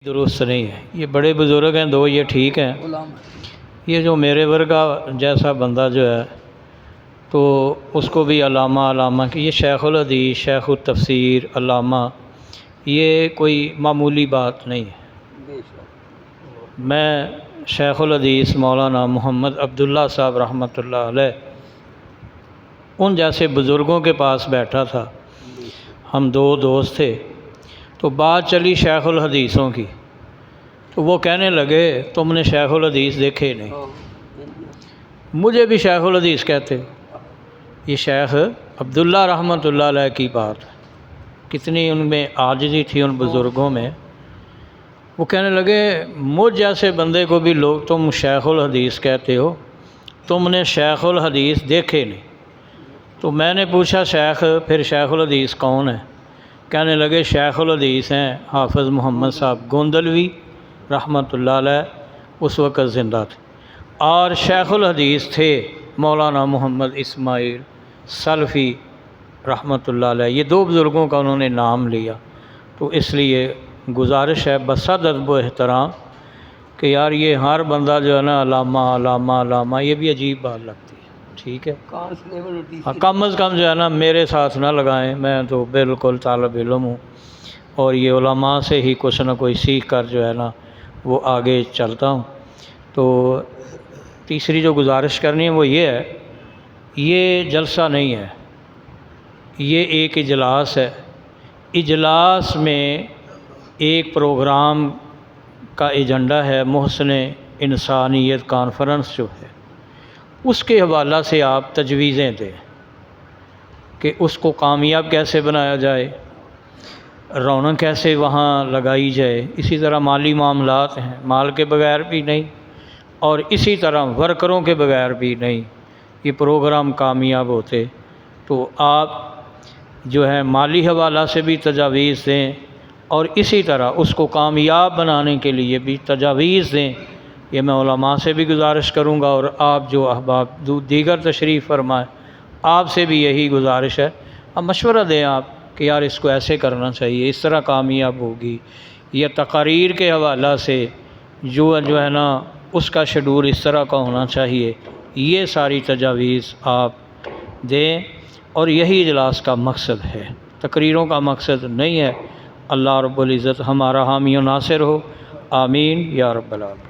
درست نہیں ہے۔ یہ بڑے بزرگ ہیں دو، یہ ٹھیک ہیں۔ یہ جو میرے ورگا جیسا بندہ جو ہے تو اس کو بھی علامہ علامہ کہ یہ شیخ الحدیث، شیخ التفسیر، علامہ، یہ کوئی معمولی بات نہیں ہے۔ میں شیخ الحدیث مولانا محمد عبداللہ صاحب رحمۃ اللہ علیہ ان جیسے بزرگوں کے پاس بیٹھا تھا، ہم دو دوست تھے، تو بات چلی شیخ الحدیثوں کی، تو وہ کہنے لگے تم نے شیخ الحدیث دیکھے نہیں۔ مجھے بھی شیخ الحدیث کہتے، یہ شیخ عبداللہ رحمۃ اللہ علیہ کی بات، کتنی ان میں عاجزی تھی ان بزرگوں میں۔ وہ کہنے لگے مجھ جیسے بندے کو بھی لوگ تم شیخ الحدیث کہتے ہو، تم نے شیخ الحدیث دیکھے نہیں۔ تو میں نے پوچھا پھر شیخ الحدیث کون ہے؟ کہنے لگے شیخ الحدیث ہیں حافظ محمد صاحب گوندلوی رحمۃ اللہ علیہ، اس وقت زندہ تھے، اور شیخ الحدیث تھے مولانا محمد اسماعیل سلفی رحمۃ اللہ علیہ۔ یہ دو بزرگوں کا انہوں نے نام لیا۔ تو اس لیے گزارش ہے بصد ادب و احترام کہ یار یہ ہر بندہ جو ہے نا علامہ علامہ علامہ، یہ بھی عجیب بات لگتی ہے۔ ٹھیک ہے، کم از کم جو ہے نا میرے ساتھ نہ لگائیں، میں تو بالکل طالب علم ہوں، اور یہ علماء سے ہی کچھ نہ کوئی سیکھ کر جو ہے نا وہ آگے چلتا ہوں۔ تو تیسری جو گزارش کرنی ہے وہ یہ ہے، یہ جلسہ نہیں ہے، یہ ایک اجلاس ہے۔ اجلاس میں ایک پروگرام کا ایجنڈا ہے محسن انسانیت کانفرنس جو ہے، اس کے حوالہ سے آپ تجویزیں دیں کہ اس کو کامیاب کیسے بنایا جائے، رونق کیسے وہاں لگائی جائے۔ اسی طرح مالی معاملات ہیں، مال کے بغیر بھی نہیں، اور اسی طرح ورکروں کے بغیر بھی نہیں یہ پروگرام کامیاب ہوتے۔ تو آپ جو ہے مالی حوالہ سے بھی تجاویز دیں، اور اسی طرح اس کو کامیاب بنانے کے لیے بھی تجاویز دیں۔ یہ میں علماء سے بھی گزارش کروں گا، اور آپ جو احباب دیگر تشریف فرمائیں آپ سے بھی یہی گزارش ہے، اب مشورہ دیں آپ کہ یار اس کو ایسے کرنا چاہیے، اس طرح کامیاب ہوگی۔ یہ تقاریر کے حوالہ سے جو ہے نا اس کا شیڈول اس طرح کا ہونا چاہیے، یہ ساری تجاویز آپ دیں، اور یہی اجلاس کا مقصد ہے، تقریروں کا مقصد نہیں ہے۔ اللہ رب العزت ہمارا حامی و ناصر ہو، آمین یا رب العالمین۔